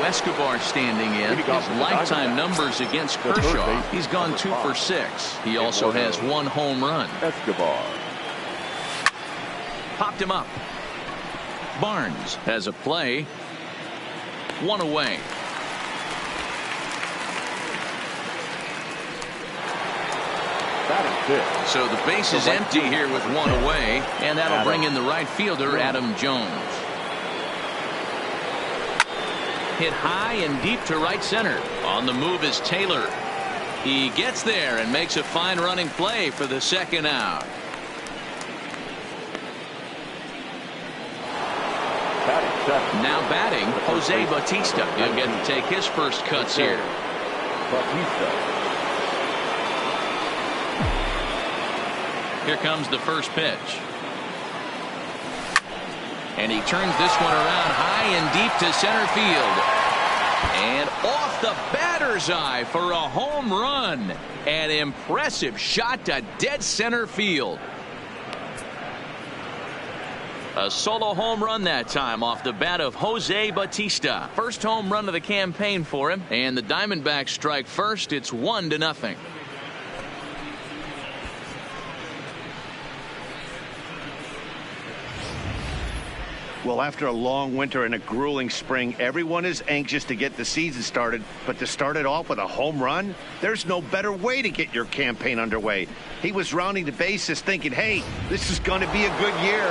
Escobar standing in. His lifetime numbers against Kershaw. He's gone 2 for 6. He also has 1 home run. Escobar. Popped him up. Barnes has a play. 1 away. So the base is empty here with 1 away, and that'll bring in the right fielder, Adam Jones. Hit high and deep to right center. On the move is Taylor. He gets there and makes a fine running play for the 2nd out. Now batting, Jose Bautista. He'll get to take his first cuts here. Here comes the first pitch. And he turns this one around high and deep to center field. And off the batter's eye for a home run. An impressive shot to dead center field. A solo home run that time off the bat of Jose Bautista. First home run of the campaign for him. And the Diamondbacks strike first. It's 1-0. Well, after a long winter and a grueling spring, everyone is anxious to get the season started. But to start it off with a home run, there's no better way to get your campaign underway. He was rounding the bases thinking, hey, this is going to be a good year.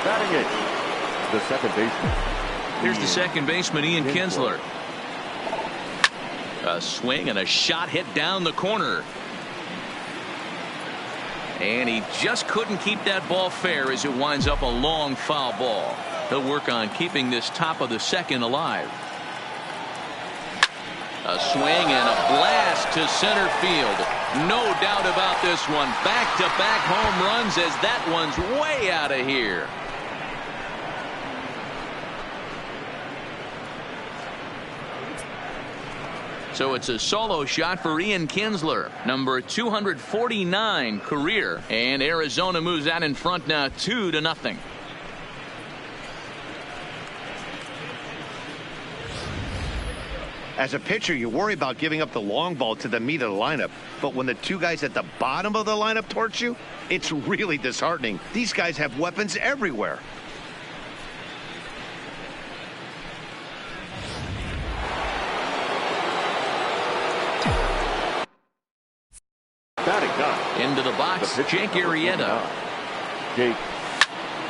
Batting it, the second baseman. Here's the second baseman, Ian Kinsler. A swing and a shot hit down the corner. And he just couldn't keep that ball fair as it winds up a long foul ball. He'll work on keeping this top of the 2nd alive. A swing and a blast to center field. No doubt about this one. Back-to-back home runs as that one's way out of here. So it's a solo shot for Ian Kinsler, number 249 career, and Arizona moves out in front now 2-0. As a pitcher, you worry about giving up the long ball to the meat of the lineup, but when the 2 guys at the bottom of the lineup torch you, it's really disheartening. These guys have weapons everywhere. Into the box, Jake Arrieta. Jake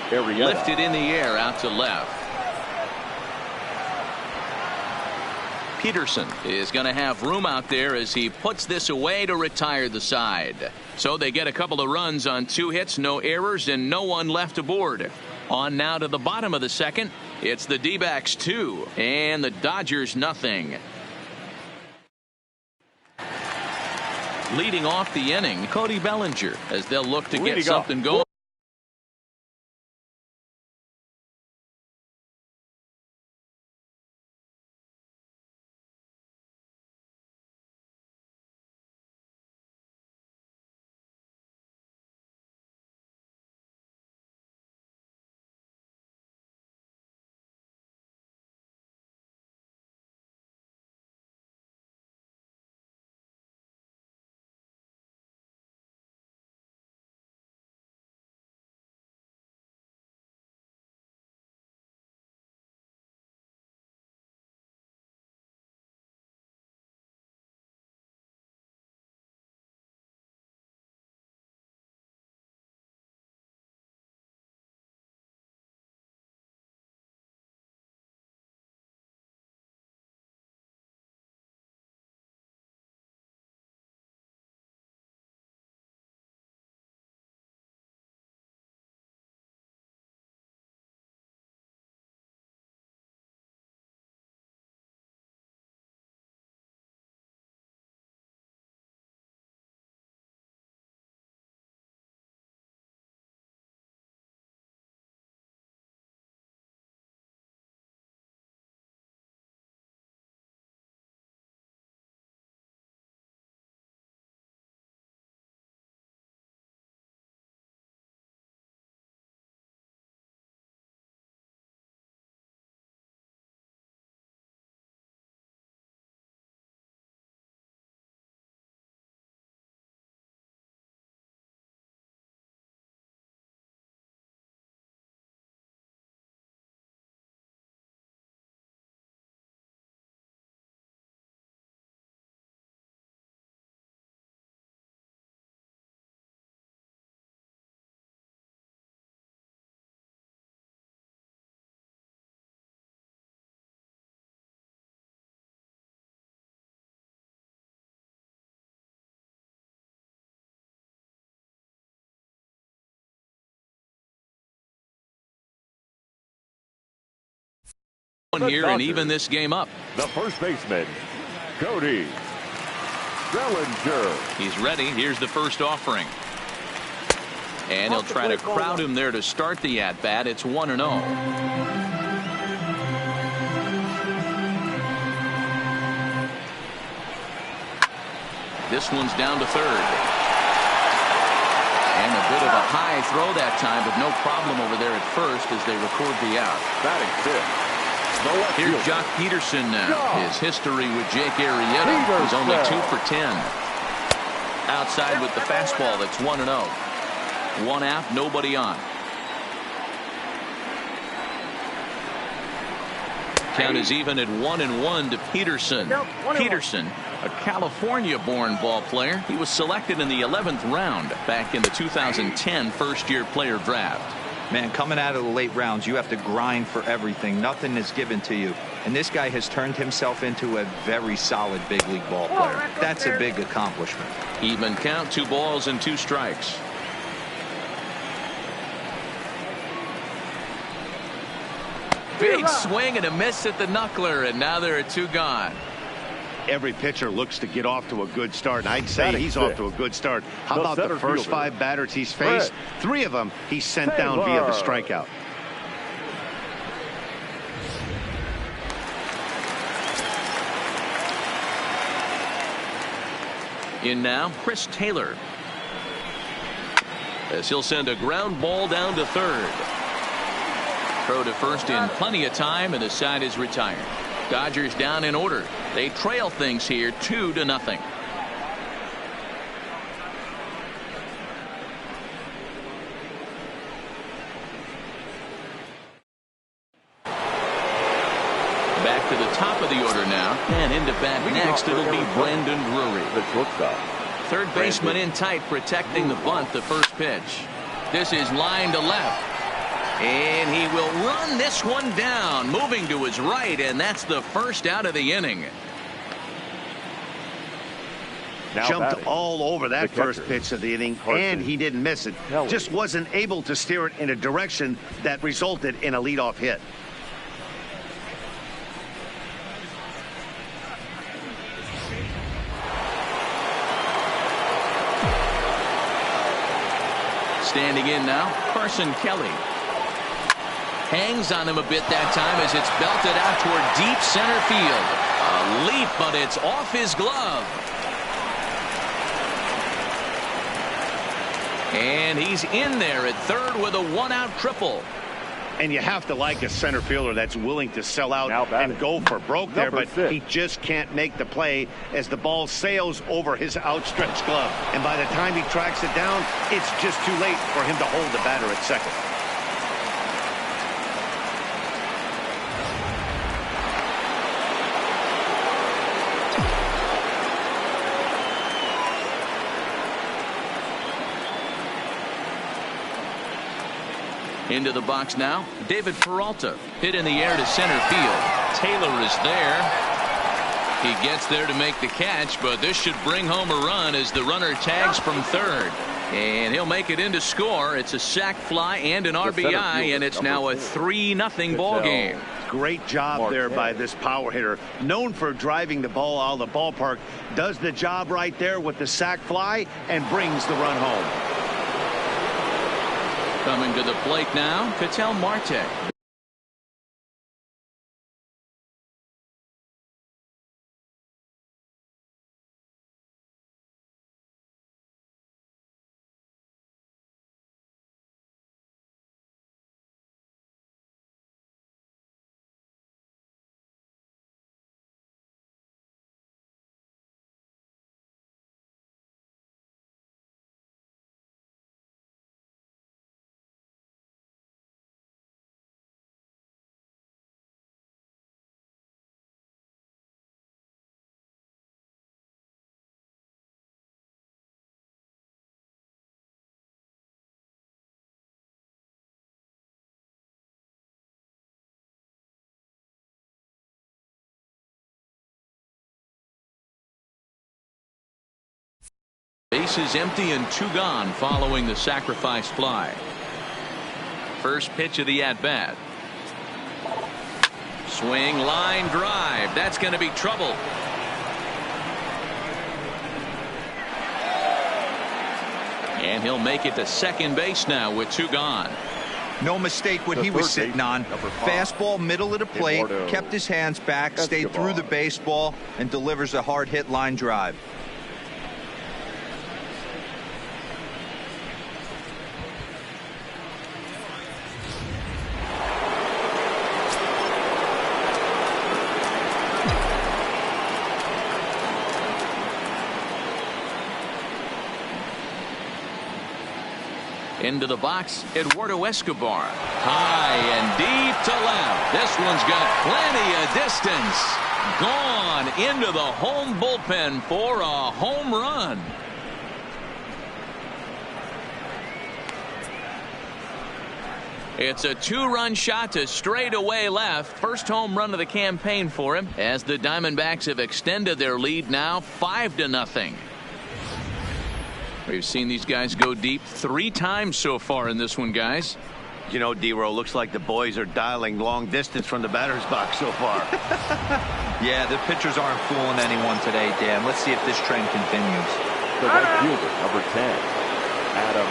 Arrieta. Lifted in the air out to left. Peterson is going to have room out there as he puts this away to retire the side. So they get a couple of runs on 2 hits, no errors, and no one left aboard. On now to the bottom of the 2nd. It's the D-backs 2 and the Dodgers nothing. Leading off the inning, Cody Bellinger, as they'll look to get something going. Here and even this game up. The first baseman, Cody Bellinger. He's ready. Here's the first offering. And he'll try to crowd him there to start the at-bat. It's 1-0. This one's down to third. And a bit of a high throw that time, but no problem over there at first as they record the out. Batting fifth. Here's Jock Peterson now. His history with Jake Arrieta is only 2 for 10. Outside with the fastball. That's 1-0. 1 out, nobody on. Count is even at 1-1 to Peterson. Peterson, a California-born ball player. He was selected in the 11th round back in the 2010 first-year player draft. Man, coming out of the late rounds, you have to grind for everything. Nothing is given to you. And this guy has turned himself into a very solid big league ball player. That's a big accomplishment. Even count, 2 balls and 2 strikes. Big swing and a miss at the knuckler, and now there are 2 gone. Every pitcher looks to get off to a good start, and I'd say he's off to a good start. How about the first 5 batters he's faced? 3 of them he's sent down via the strikeout. In now, Chris Taylor. As he'll send a ground ball down to third. Throw to first in plenty of time, and the side is retired. Dodgers down in order. They trail things here 2-0. Back to the top of the order now, and into bat next it'll be Brandon Drury. The shortstop. Third baseman in tight, protecting the bunt. The first pitch. This is line to left. And he will run this one down, moving to his right, and that's the first out of the inning. Jumped all over that first pitch of the inning, and he didn't miss it. Just wasn't able to steer it in a direction that resulted in a leadoff hit. Standing in now, Carson Kelly. Hangs on him a bit that time as it's belted out toward deep center field. A leap, but it's off his glove. And he's in there at third with a 1-out triple. And you have to like a center fielder that's willing to sell out and go for broke there, but he just can't make the play as the ball sails over his outstretched glove. And by the time he tracks it down, it's just too late for him to hold the batter at second. Into the box now, David Peralta. Hit in the air to center field. Taylor is there. He gets there to make the catch, but this should bring home a run as the runner tags from third. And he'll make it in to score. It's a sac fly and an RBI, and it's now a 3-0 ball game. Great job there by this power hitter. Known for driving the ball out of the ballpark. Does the job right there with the sac fly and brings the run home. Coming to the plate now, Ketel Marte. Bases empty and 2 gone following the sacrifice fly. First pitch of the at-bat. Swing, line drive. That's going to be trouble. And he'll make it to second base now with 2 gone. No mistake what he was sitting on. Fastball, middle of the plate, kept his hands back, stayed through the baseball, and delivers a hard hit line drive. Into the box, Eduardo Escobar. High and deep to left. This one's got plenty of distance. Gone into the home bullpen for a home run. It's a 2-run shot to straightaway left. First home run of the campaign for him, as the Diamondbacks have extended their lead now 5-0. We've seen these guys go deep 3 times so far in this one, guys. You know, D-Row, looks like the boys are dialing long distance from the batter's box so far. Yeah, the pitchers aren't fooling anyone today, Dan. Let's see if this trend continues. The right fielder, number 10, Adam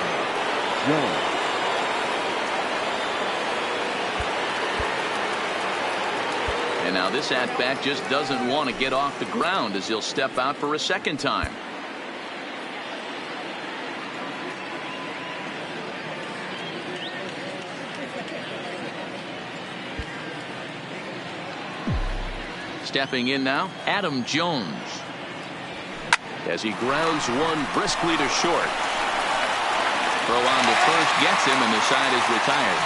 Jones. And now this at-bat just doesn't want to get off the ground as he'll step out for a second time. Stepping in now, Adam Jones. As he grounds one briskly to short. Throw on to first gets him, and the side is retired.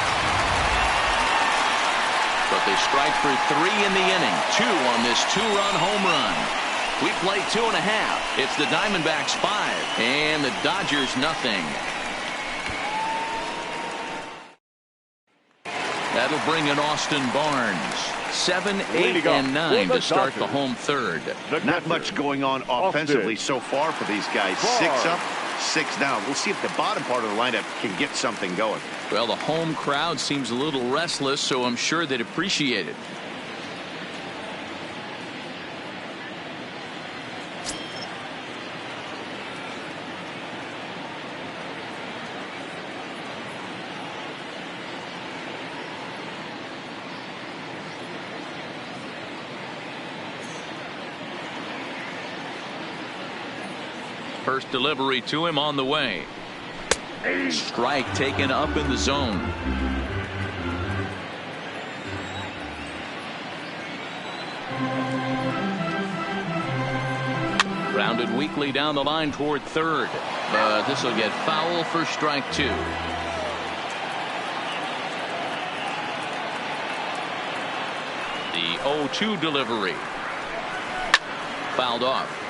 But they strike for 3 in the inning. 2 on this 2-run home run. We play 2.5. It's the Diamondbacks 5 and the Dodgers nothing. That'll bring in Austin Barnes. 7, 8, and 9 to start the home third. Not much going on offensively so far for these guys. 6 up, 6 down. We'll see if the bottom part of the lineup can get something going. Well, the home crowd seems a little restless, so I'm sure they'd appreciate it. First delivery to him on the way. Strike taken up in the zone. Grounded weakly down the line toward third, but this will get foul for strike 2. The 0-2 delivery. Fouled off.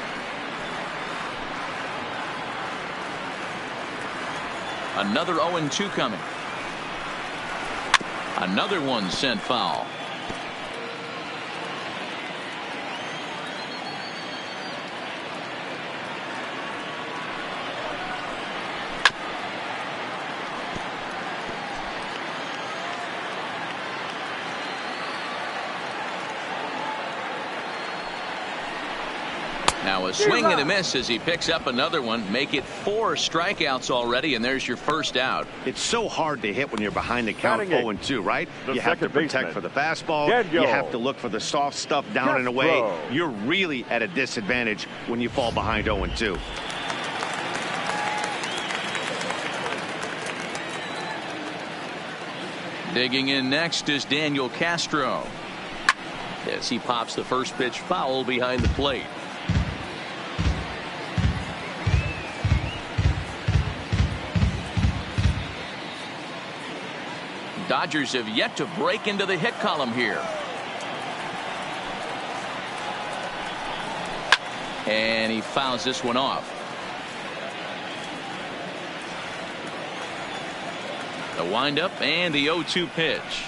Another 0-2 coming. Another one sent foul. Now a swing and a miss as he picks up another one. Make it 4 strikeouts already, and there's your first out. It's so hard to hit when you're behind the count 0-2, right? You have to protect for the fastball. You have to look for the soft stuff down and away. You're really at a disadvantage when you fall behind 0-2. Digging in next is Daniel Castro as he pops the first pitch foul behind the plate. Dodgers have yet to break into the hit column here. And he fouls this one off. The windup and the 0-2 pitch.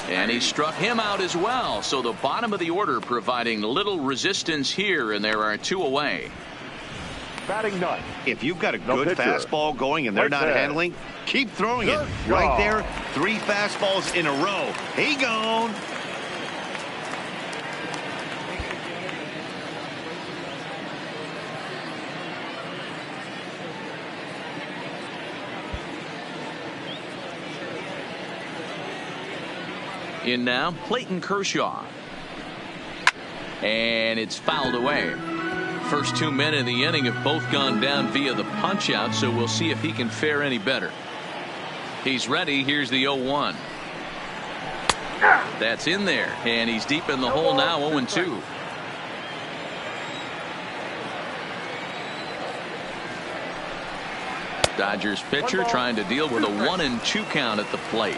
And he struck him out as well. So the bottom of the order providing little resistance here, and there are 2 away. Batting ninth. If you've got a good fastball going and they're not handling, keep throwing it. Right there, 3 fastballs in a row. He gone. In now, Clayton Kershaw. And it's fouled away. First 2 men in the inning have both gone down via the punch out, so we'll see if he can fare any better. He's ready. Here's the 0-1. That's in there, and he's deep in the hole now, 0-2. Dodgers pitcher trying to deal with a 1-2 count at the plate.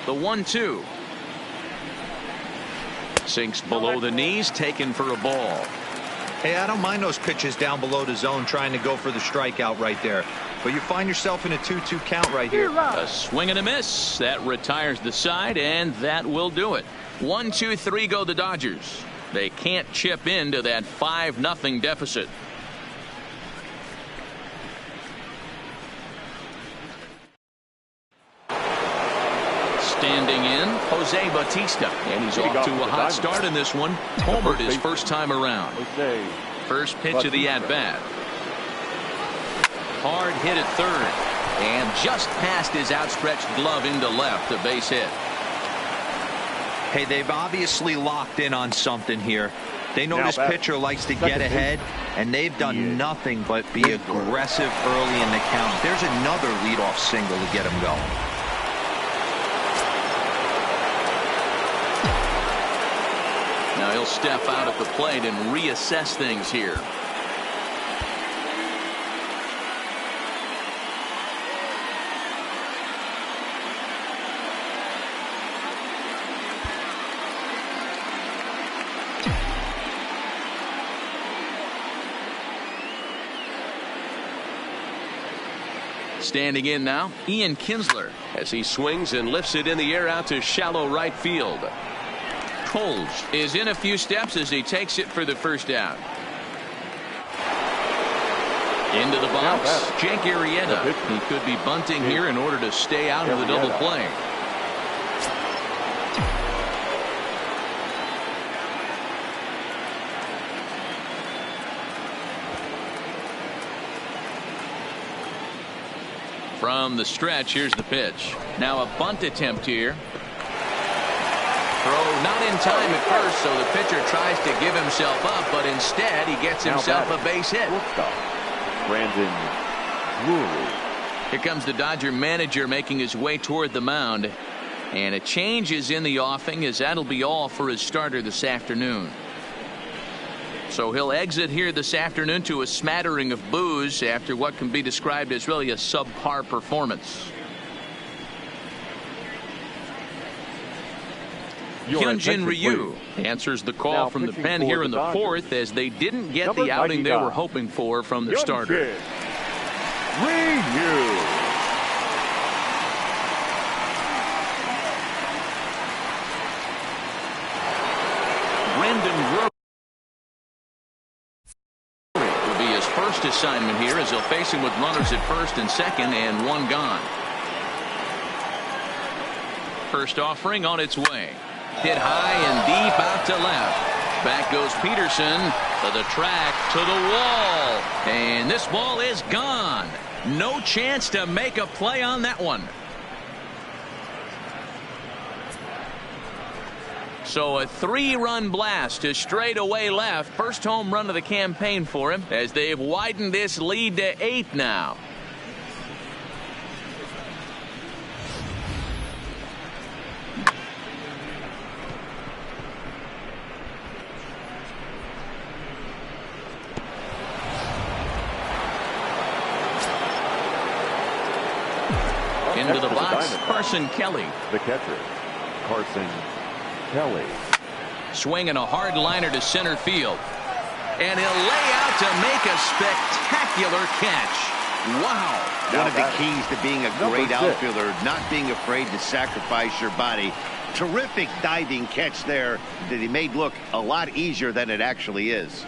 The 1-2. Sinks below the knees, taken for a ball. Hey, I don't mind those pitches down below the zone trying to go for the strikeout right there. But you find yourself in a 2-2 count right here. A swing and a miss. That retires the side, and that will do it. 1-2-3 go the Dodgers. They can't chip into that 5-0 deficit. Standing in, Jose Bautista, and he's off to a hot start in this one. Homered his first time around. First pitch of the at-bat. Hard hit at third, and just past his outstretched glove into left, a base hit. Hey, they've obviously locked in on something here. They know this pitcher likes to get ahead, and they've done nothing but be aggressive early in the count. There's another leadoff single to get him going. Now he'll step out at the plate and reassess things here. Standing in now, Ian Kinsler, as he swings and lifts it in the air out to shallow right field. Coles is in a few steps as he takes it for the first out. Into the box, Jake Arrieta. He could be bunting here in order to stay out of the double play. From the stretch, here's the pitch. Now a bunt attempt here. Throw not in time at first, so the pitcher tries to give himself up, but instead he gets himself a base hit. Brandon Drury. Here comes the Dodger manager making his way toward the mound. And a change is in the offing, as that'll be all for his starter this afternoon. So he'll exit here this afternoon to a smattering of boos after what can be described as really a subpar performance. Hyunjin Ryu answers the call from the pen here in the fourth, as they didn't get the outing they were hoping for from the starter. Ryu. Brandon Grover will be his first assignment here, as he'll face him with runners at first and second and one gone. First offering on its way. Hit high and deep out to left. Back goes Peterson to the track, to the wall. And this ball is gone. No chance to make a play on that one. So a 3-run blast to straightaway left. First home run of the campaign for him, as they've widened this lead to 8 now. Into the box, Carson Kelly. The catcher, Carson Kelly. Swinging a hard liner to center field. And he'll lay out to make a spectacular catch. Wow. One of the keys to being a great outfielder, not being afraid to sacrifice your body. Terrific diving catch there that he made look a lot easier than it actually is.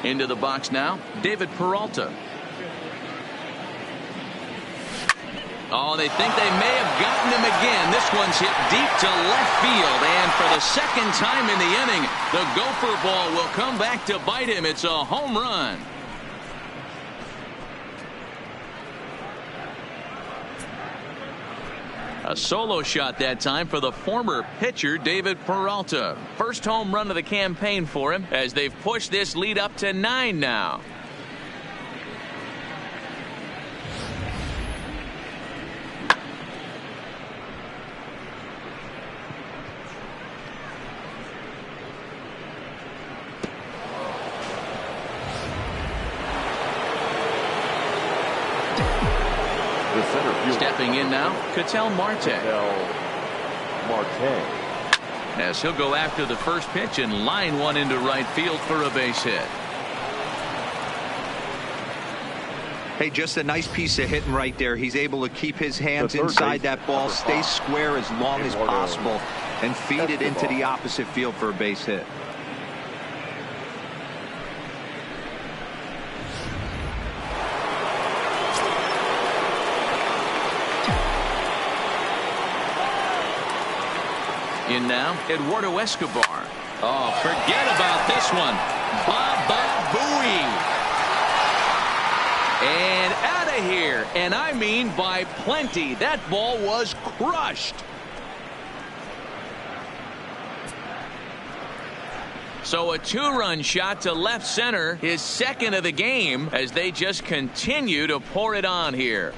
Into the box now, David Peralta. Oh, they think they may have gotten him again. This one's hit deep to left field. And for the second time in the inning, the Gopher ball will come back to bite him. It's a home run. A solo shot that time for the former pitcher, David Peralta. First home run of the campaign for him as they've pushed this lead up to 9 now. Stepping in now, Ketel Marte. As he'll go after the first pitch and line one into right field for a base hit. Hey, just a nice piece of hitting right there. He's able to keep his hands inside that ball, stay square as long as possible, and feed it into the opposite field for a base hit. In now, Eduardo Escobar. Oh, forget about this one. Baba Booey. And out of here. And I mean by plenty. That ball was crushed. So a 2-run shot to left center, his second of the game, as they just continue to pour it on here.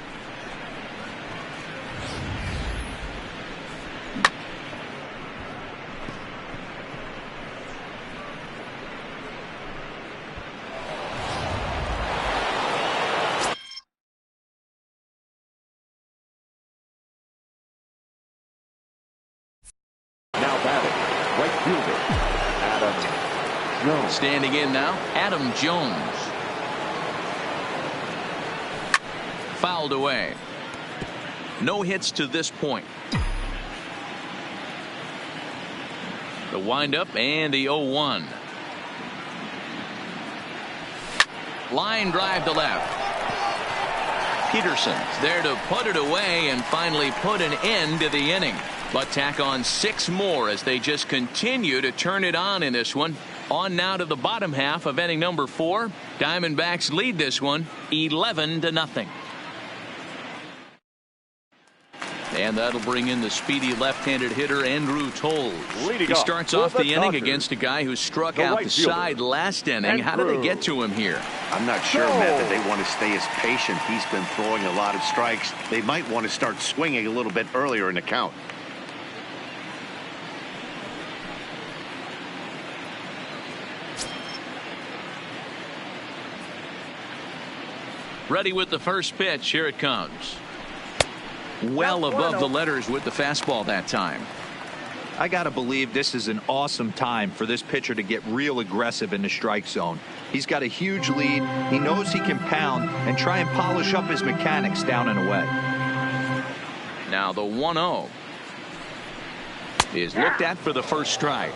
Standing in now, Adam Jones. Fouled away. No hits to this point. The windup and the 0-1. Line drive to left. Peterson's there to put it away and finally put an end to the inning. But tack on 6 more as they just continue to turn it on in this one. On now to the bottom half of inning number 4. Diamondbacks lead this one 11-0. And that'll bring in the speedy left-handed hitter Andrew Toles. He starts off the inning against a guy who struck out the side last inning. How did they get to him here? I'm not sure, Matt, that they want to stay as patient. He's been throwing a lot of strikes. They might want to start swinging a little bit earlier in the count. Ready with the first pitch. Here it comes. Well above the letters with the fastball that time. I got to believe this is an awesome time for this pitcher to get real aggressive in the strike zone. He's got a huge lead. He knows he can pound and try and polish up his mechanics down and away. Now the 1-0 is looked at for the first strike.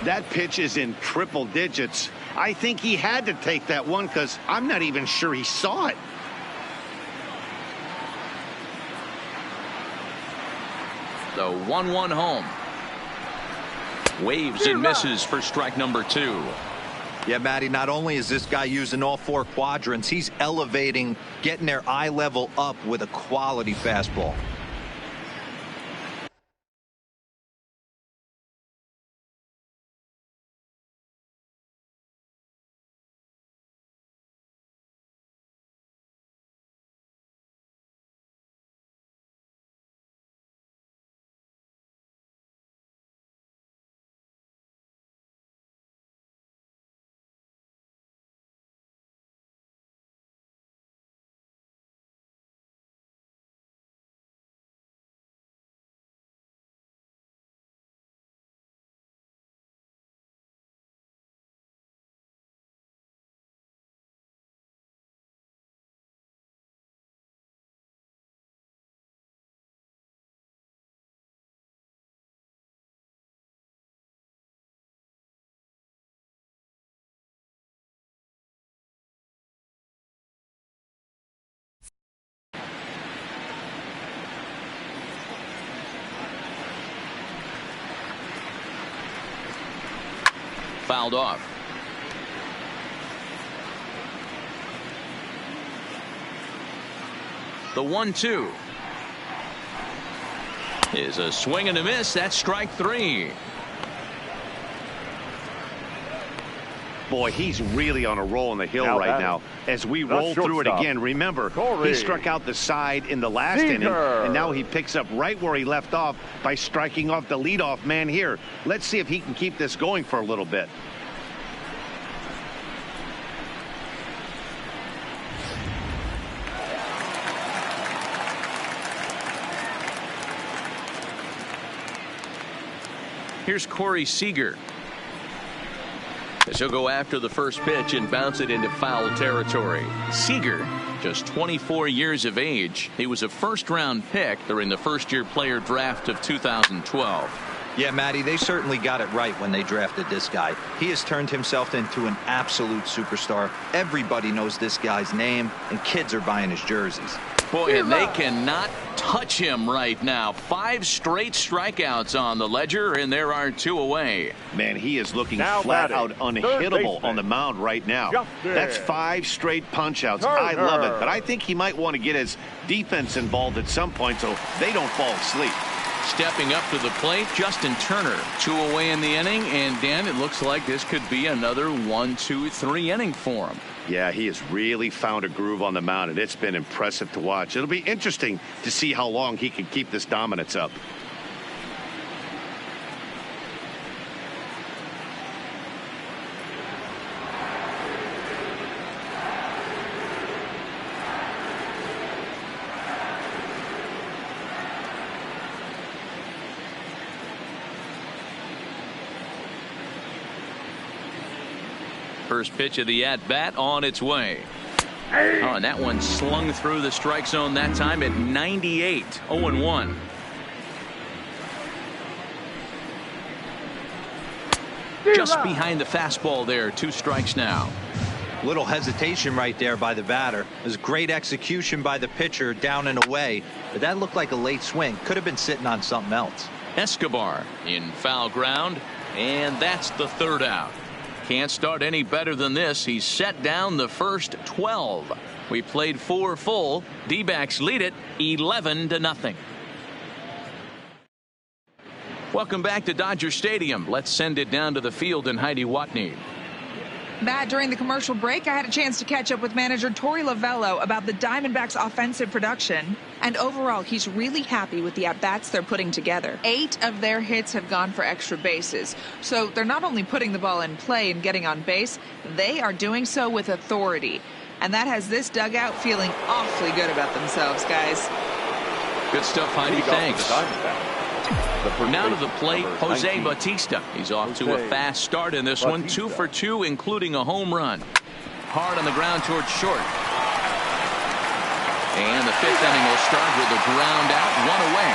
That pitch is in triple digits. I think he had to take that one because I'm not even sure he saw it. The 1-1 home. Waves and misses for strike number 2. Yeah, Matty, not only is this guy using all 4 quadrants, he's elevating, getting their eye level up with a quality fastball. fouled off. The 1-2 is a swing and a miss. That's strike 3. Boy, he's really on a roll on the hill right now. As we roll through it again, remember, he struck out the side in the last inning, and now he picks up right where he left off by striking off the leadoff man here. Let's see if he can keep this going for a little bit. Here's Corey Seager. He'll go after the first pitch and bounce it into foul territory. Seager, just 24 years of age. He was a first-round pick during the first-year player draft of 2012. Yeah, Matty, they certainly got it right when they drafted this guy. He has turned himself into an absolute superstar. Everybody knows this guy's name, and kids are buying his jerseys. Boy, and they cannot touch him right now. 5 straight strikeouts on the ledger, and there are 2 away. Man, he is looking flat out unhittable on the mound right now. That's 5 straight punch-outs. I love it, but I think he might want to get his defense involved at some point so they don't fall asleep. Stepping up to the plate, Justin Turner. 2 away in the inning, and Dan, it looks like this could be another 1-2-3 inning for him. Yeah, he has really found a groove on the mound, and it's been impressive to watch. It'll be interesting to see how long he can keep this dominance up. First pitch of the at-bat on its way. Oh, and that one slung through the strike zone that time at 98. 0-1. Just behind the fastball there. 2 strikes now. Little hesitation right there by the batter. It was great execution by the pitcher down and away, but that looked like a late swing. Could have been sitting on something else. Escobar in foul ground, and that's the 3rd out. Can't start any better than this. He's set down the first 12. We played 4 full. D-backs lead it 11-0. Welcome back to Dodger Stadium. Let's send it down to the field in Heidi Watney. Matt, during the commercial break, I had a chance to catch up with manager Torey Lovello about the Diamondbacks' offensive production. And overall, he's really happy with the at-bats they're putting together. 8 of their hits have gone for extra bases. So they're not only putting the ball in play and getting on base, they are doing so with authority. And that has this dugout feeling awfully good about themselves, guys. Good stuff, Heidi. Thanks. Now to the plate, Jose Bautista. He's off to a fast start in this one. 2 for 2, including a home run. Hard on the ground towards short. And the 5th inning will start with a ground out, 1 away.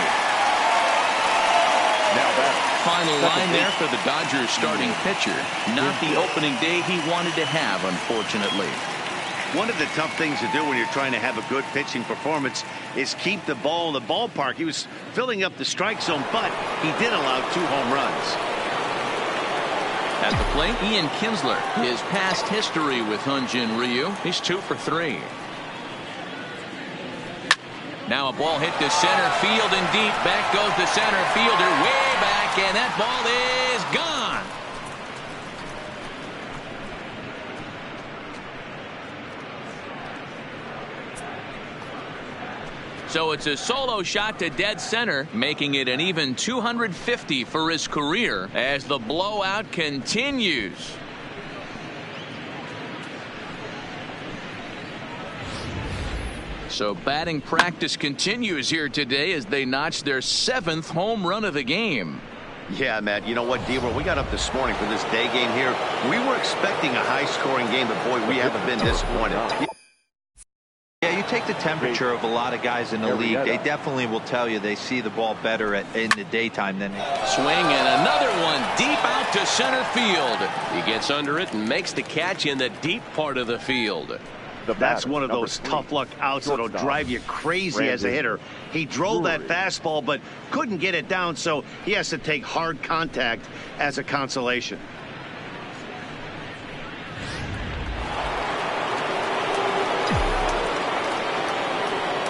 Final line there for the Dodgers starting pitcher. Not the opening day he wanted to have, unfortunately. One of the tough things to do when you're trying to have a good pitching performance is keep the ball in the ballpark. He was filling up the strike zone, but he did allow 2 home runs. At the plate, Ian Kinsler. His past history with Hyunjin Ryu. He's 2 for 3. Now a ball hit to center field and deep. Back goes the center fielder way back, and that ball is gone. So it's a solo shot to dead center, making it an even 250 for his career as the blowout continues. So batting practice continues here today as they notch their 7th home run of the game. Yeah, Matt, you know what, D-Roll, we got up this morning for this day game here. We were expecting a high-scoring game, but boy, we haven't been disappointed. Yeah, you take the temperature of a lot of guys in the league. They definitely will tell you they see the ball better in the daytime than swing, and another one deep out to center field. He gets under it and makes the catch in the deep part of the field. That's one of those tough luck outs that'll drive you crazy as a hitter. He drove that fastball but couldn't get it down, so he has to take hard contact as a consolation.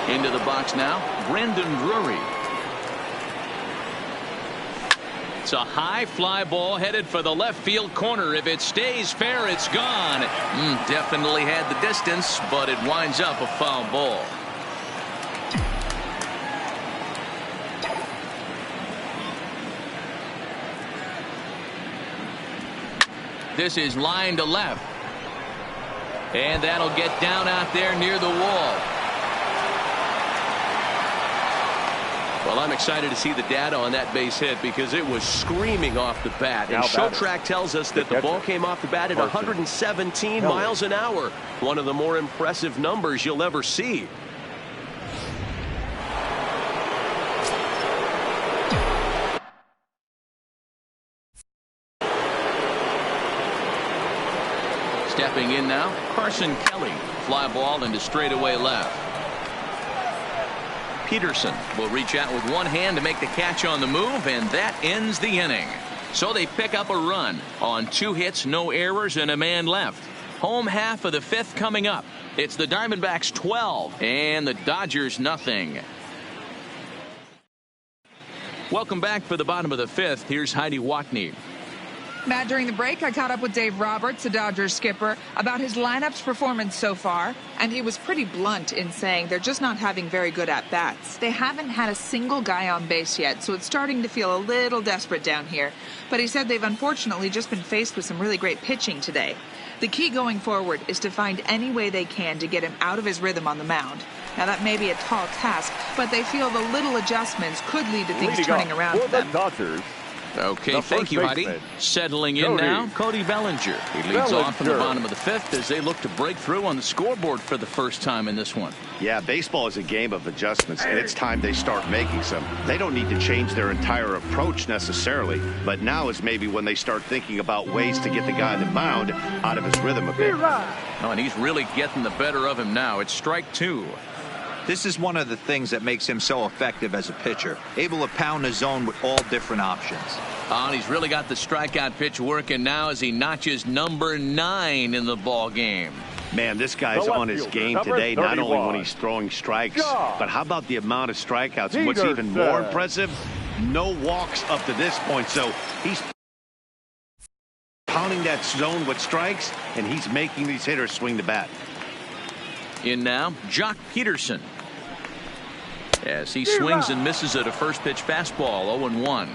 Into the box now, Brandon Drury. It's a high fly ball headed for the left field corner. If it stays fair, it's gone. Definitely had the distance, but it winds up a foul ball. This is line to left. And that'll get down out there near the wall. Well, I'm excited to see the data on that base hit because it was screaming off the bat. And Show Track tells us that the ball came off the bat at 117 miles an hour. One of the more impressive numbers you'll ever see. Stepping in now, Carson Kelly. Fly ball into straightaway left. Peterson will reach out with one hand to make the catch on the move, and that ends the inning. So they pick up a run on 2 hits, no errors, and a man left. Home half of the 5th coming up. It's the Diamondbacks 12 and the Dodgers nothing. Welcome back for the bottom of the 5th. Here's Heidi Watney. Matt, during the break, I caught up with Dave Roberts, the Dodgers skipper, about his lineup's performance so far, and he was pretty blunt in saying they're just not having very good at-bats. They haven't had a single guy on base yet, so it's starting to feel a little desperate down here. But he said they've unfortunately just been faced with some really great pitching today. The key going forward is to find any way they can to get him out of his rhythm on the mound. Now, that may be a tall task, but they feel the little adjustments could lead to things turning around for them. Dodgers. Okay, thank you, Heidi. Settling in now, Cody Bellinger. He leads off in the bottom of the 5th as they look to break through on the scoreboard for the first time in this one. Yeah, baseball is a game of adjustments, and it's time they start making some. They don't need to change their entire approach necessarily, but now is maybe when they start thinking about ways to get the guy on the mound out of his rhythm a bit. Oh, and he's really getting the better of him now. It's strike 2. This is one of the things that makes him so effective as a pitcher, able to pound the zone with all different options. Oh, and he's really got the strikeout pitch working now as he notches number 9 in the ball game. Man, this guy's on his game today, not only when he's throwing strikes, but how about the amount of strikeouts? And what's even more impressive, no walks up to this point. So he's pounding that zone with strikes, and he's making these hitters swing the bat. In now, Jock Peterson. As he swings and misses at a first pitch fastball, 0-1.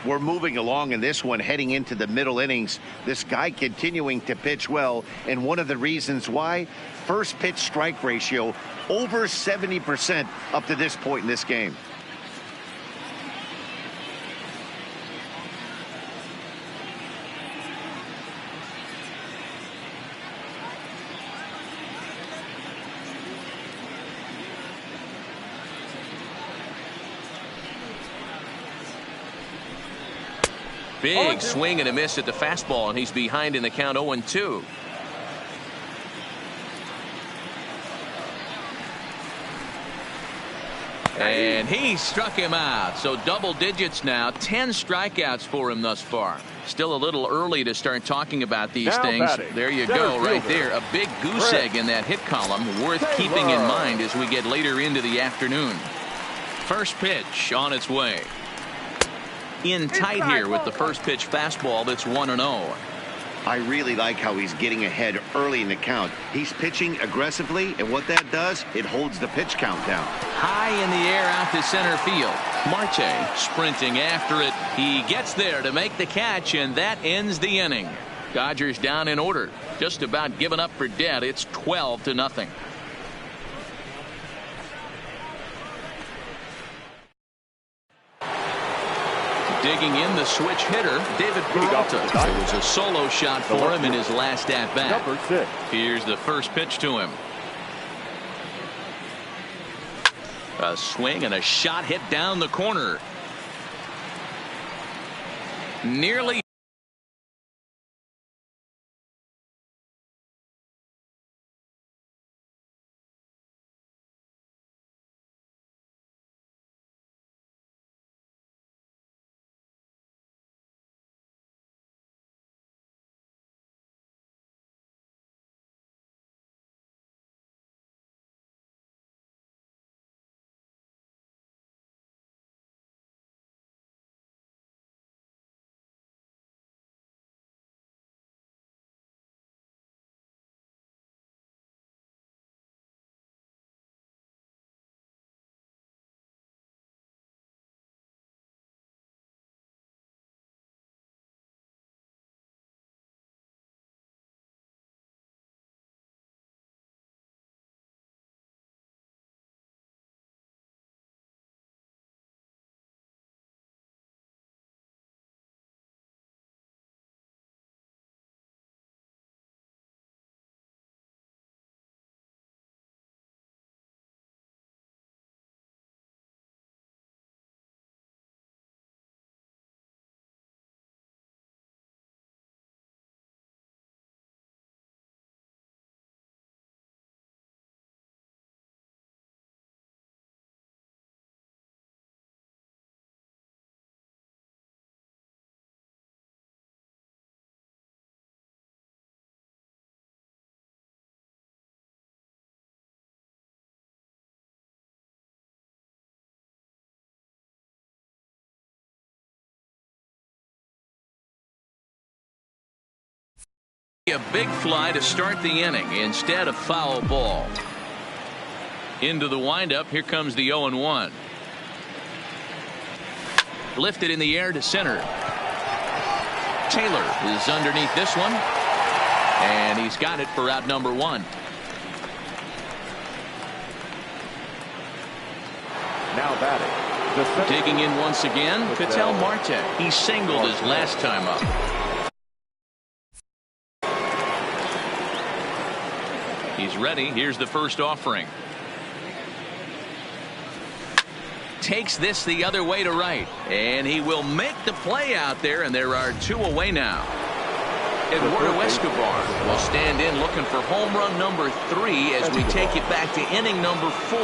We're moving along in this one, heading into the middle innings. This guy continuing to pitch well, and one of the reasons why, first pitch strike ratio over 70% up to this point in this game. Big swing and a miss at the fastball, and he's behind in the count 0-2. And he struck him out. So double digits now, 10 strikeouts for him thus far. Still a little early to start talking about these things. There you go, right there. A big goose egg in that hit column, worth keeping in mind as we get later into the afternoon. First pitch on its way. In tight here with the first pitch fastball that's 1-0. I really like how he's getting ahead early in the count. He's pitching aggressively, and what that does, it holds the pitch count down. High in the air out to center field. Marte sprinting after it. He gets there to make the catch, and that ends the inning. Dodgers down in order. Just about given up for dead. It's 12-0. Digging in the switch hitter, David Peralta. It was a solo shot for him in his last at-bat. Here's the first pitch to him. A swing and a shot hit down the corner. Nearly A big fly to start the inning instead of foul ball. Into the windup. Here comes the 0-1. Lifted in the air to center. Taylor is underneath this one, and he's got it for out number 1. Now batting. Digging in once again, Ketel Marte. He singled his last time up. He's ready. Here's the first offering. Takes this the other way to right, and he will make the play out there, and there are 2 away now. Eduardo Escobar will stand in looking for home run number 3 as we take it back to inning number 4.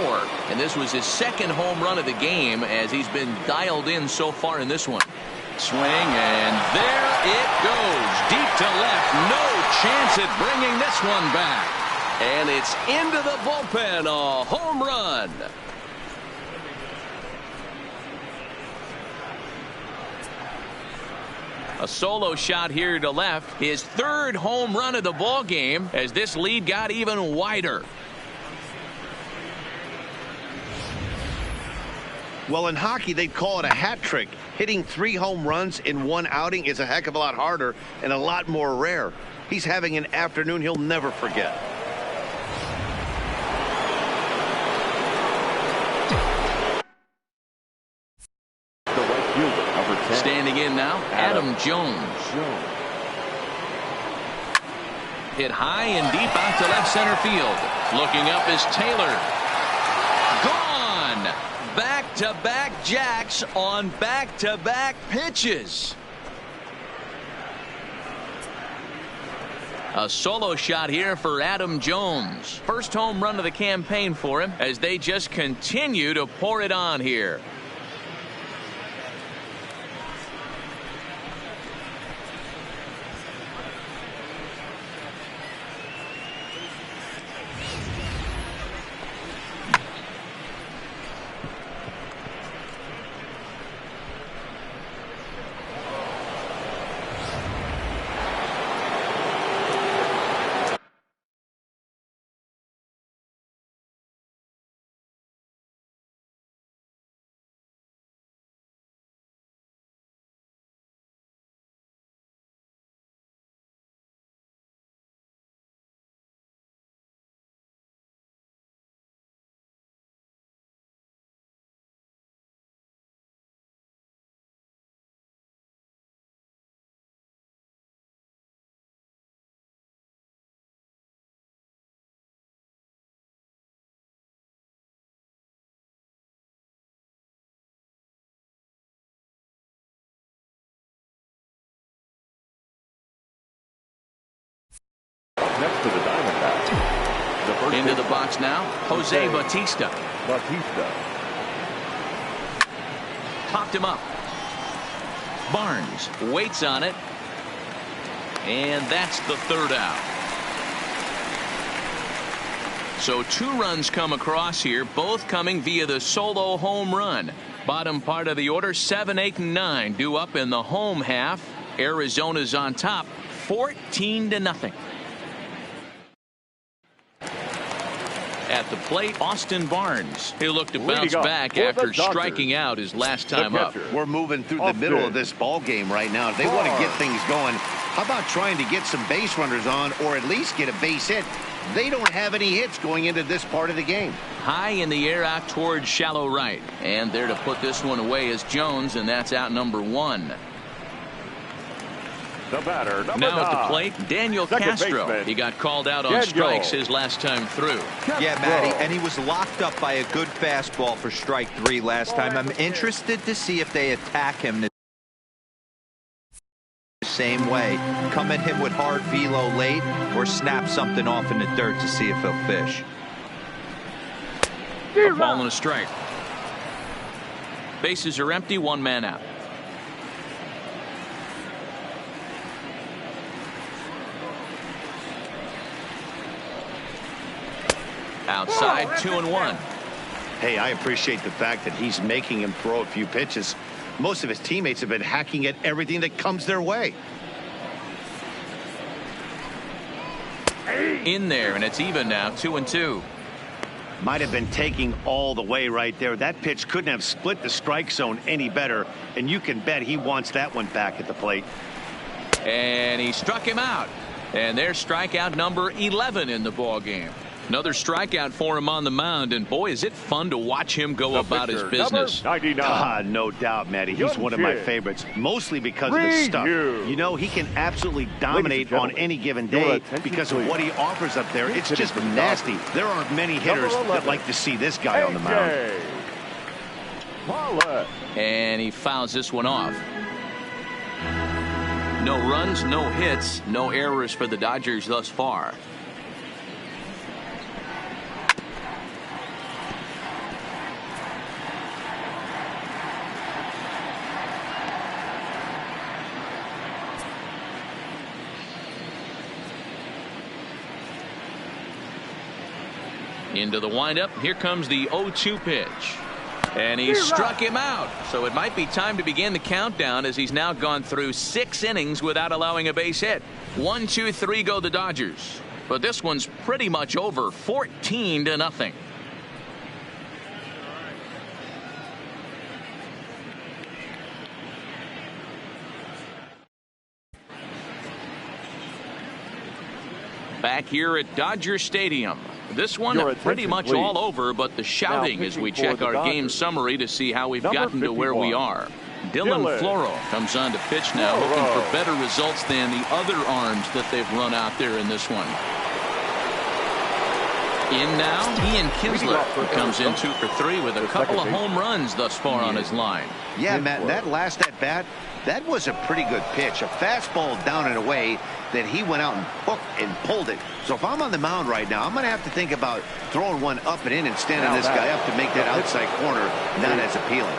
And this was his second home run of the game as he's been dialed in so far in this one. Swing, and there it goes. Deep to left. No chance at bringing this one back. And it's into the bullpen. A home run. A solo shot here to left. His 3rd home run of the ball game as this lead got even wider. Well, in hockey, they'd call it a hat trick. Hitting 3 home runs in 1 outing is a heck of a lot harder and a lot more rare. He's having an afternoon he'll never forget. Standing in now, Adam Jones. Hit high and deep out to left center field. Looking up is Taylor. Gone! Back-to-back jacks on back-to-back pitches. A solo shot here for Adam Jones. First home run of the campaign for him as they just continue to pour it on here. Next to the Diamondbacks. Into the box now, Jose Bautista. Popped him up. Barnes waits on it. And that's the 3rd out. So 2 runs come across here, both coming via the solo home run. Bottom part of the order, 7, 8, and 9 due up in the home half. Arizona's on top, 14-0. At the plate, Austin Barnes. He'll look to bounce back after striking out his last time up. We're moving through the middle of this ball game right now. If they want to get things going, how about trying to get some base runners on or at least get a base hit? They don't have any hits going into this part of the game. High in the air out towards shallow right. And there to put this one away is Jones, and that's out number 1. The batter, now at the plate, Daniel Castro. Baseman. He got called out on strikes his last time through. Yeah, Matty, and he was locked up by a good fastball for strike 3 last time. I'm interested to see if they attack him the same way. Come at him with hard velo late or snap something off in the dirt to see if he'll fish. A ball and a strike. Bases are empty, 1 man out. Outside, 2-1. Hey, I appreciate the fact that he's making him throw a few pitches. Most of his teammates have been hacking at everything that comes their way. in there, and it's even now, 2-2. Might have been taking all the way right there. That pitch couldn't have split the strike zone any better, and you can bet he wants that one back at the plate. And he struck him out. And there's strikeout number 11 in the ball game. Another strikeout for him on the mound, and boy, is it fun to watch him go about his business. No doubt, Matty. He's one of my favorites, mostly because of his stuff. You know, he can absolutely dominate on any given day because of what he offers up there. It's just nasty. There aren't many hitters that like to see this guy on the mound. And he fouls this one off. No runs, no hits, no errors for the Dodgers thus far. Into the windup. Here comes the 0-2 pitch. And he struck him out. So it might be time to begin the countdown as he's now gone through 6 innings without allowing a base hit. 1, 2, 3 go the Dodgers. But this one's pretty much over, 14-0. Back here at Dodger Stadium. This one pretty much all over, but the shouting as we check our game summary to see how we've gotten to where we are. Dylan Floro comes on to pitch now, looking for better results than the other arms that they've run out there in this one. In now, Ian Kinsler, who comes in 2 for 3 with a couple of home runs thus far on his line. Yeah, Matt, that last at bat, that was a pretty good pitch. A fastball down and away that he went out and hooked and pulled it. So if I'm on the mound right now, I'm going to have to think about throwing one up and in and standing this guy up to make that outside corner not as appealing.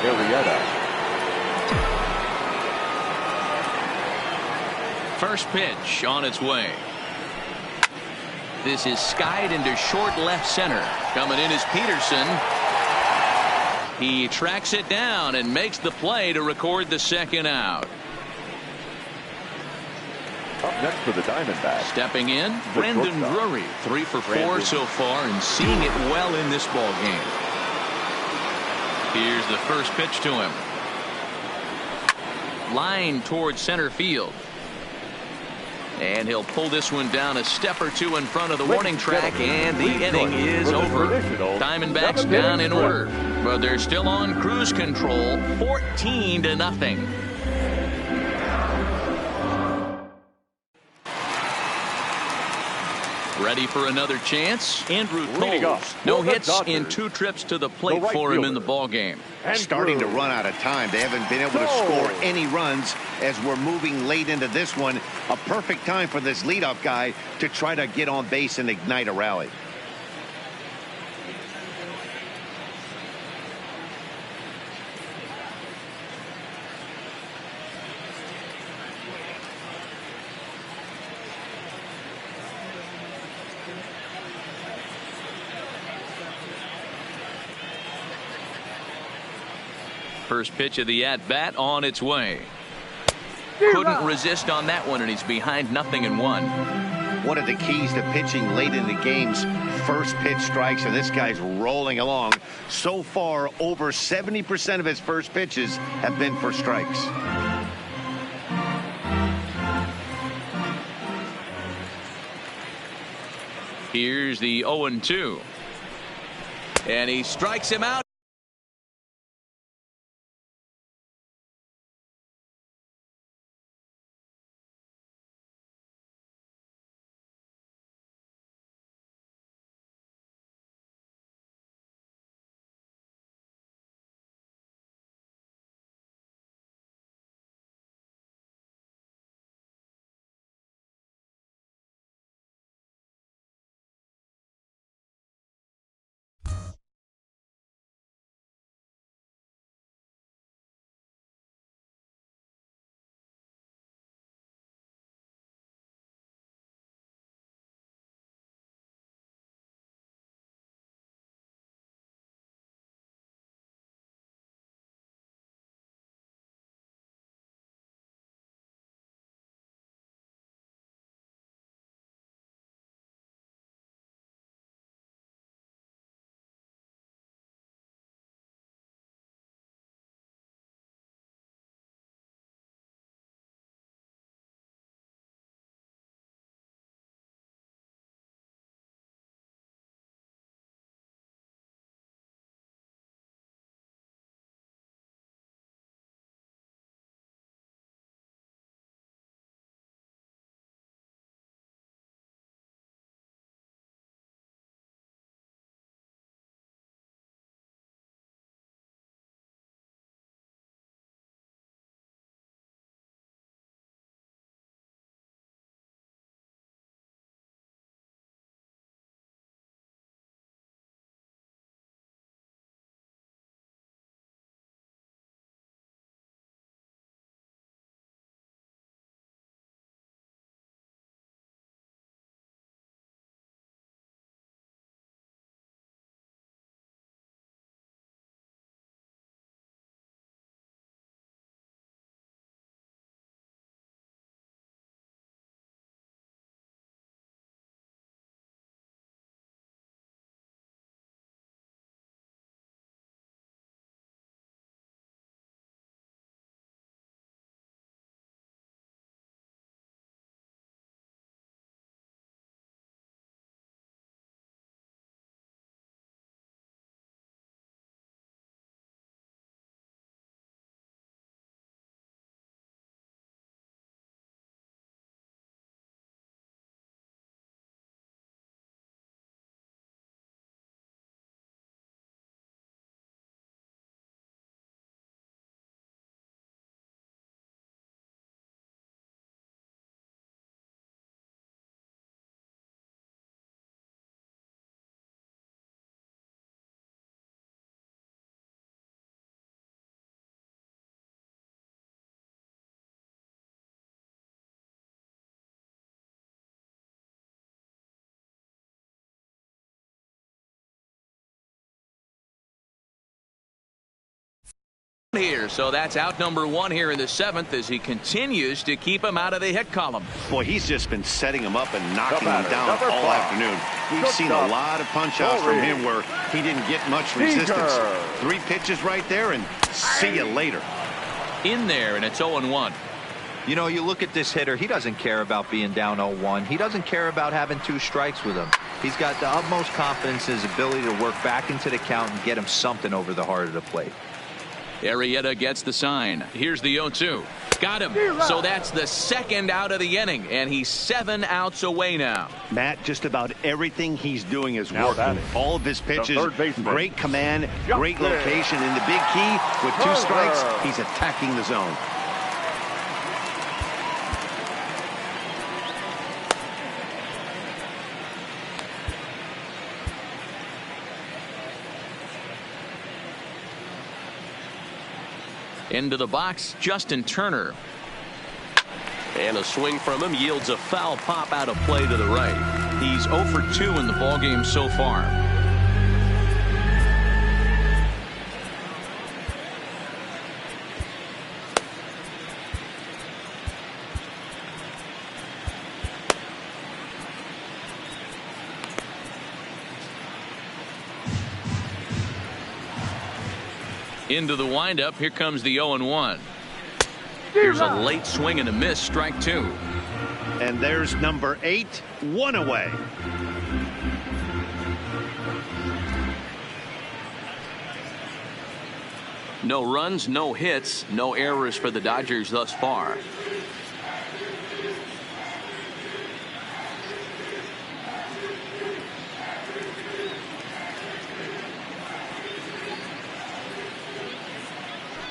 Arrieta. First pitch on its way. This is skied into short left center. Coming in is Peterson. He tracks it down and makes the play to record the second out. Up next for the Diamondbacks. Stepping in, Brandon Drury, 3 for 4 so far and seeing it well in this ball game. Here's the first pitch to him. Line towards center field. And he'll pull this one down a step or two in front of the warning track, and the inning is over. Diamondbacks down in order, but they're still on cruise control, 14-0. Ready for another chance? Andrew Toles. No hits in 2 trips to the plate for him in the ball game. Starting to run out of time. They haven't been able to score any runs as we're moving late into this one. A perfect time for this leadoff guy to try to get on base and ignite a rally. First pitch of the at-bat on its way. Couldn't resist on that one, and he's behind 0-1. One of the keys to pitching late in the game's first pitch strikes, and this guy's rolling along. So far, over 70% of his first pitches have been for strikes. Here's the 0-2. And he strikes him out. here. So that's out number 1 here in the 7th as he continues to keep him out of the hit column. Boy, he's just been setting him up and knocking him down all afternoon. We've seen a lot of punch-outs from him where he didn't get much resistance. 3 pitches right there, and see you later. In there, and it's 0-1. You know, you look at this hitter, he doesn't care about being down 0-1. He doesn't care about having 2 strikes with him. He's got the utmost confidence in his ability to work back into the count and get him something over the heart of the plate. Arrieta gets the sign. Here's the 0-2. Got him. So that's the 2nd out of the inning, and he's 7 outs away now. Matt, just about everything he's doing is working. All of his pitches, great command, great location, and the big key, with 2 strikes, he's attacking the zone. Into the box, Justin Turner. And a swing from him yields a foul pop out of play to the right. He's 0 for 2 in the ballgame so far. Into the windup. Here comes the 0-1. Here's a late swing and a miss. Strike 2. And there's number 8, 1 away. No runs, no hits, no errors for the Dodgers thus far.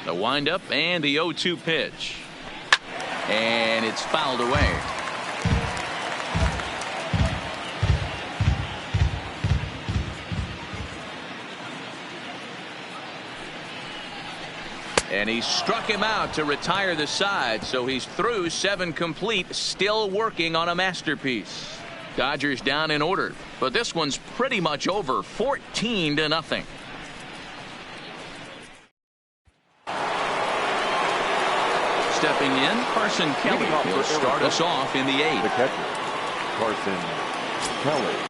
The windup and the 0-2 pitch. And it's fouled away. And he struck him out to retire the side, so he's through 7 complete, still working on a masterpiece. Dodgers down in order, but this one's pretty much over, 14-0. Stepping in, Carson Kelly will start us off in the 8th. The catcher, Carson Kelly.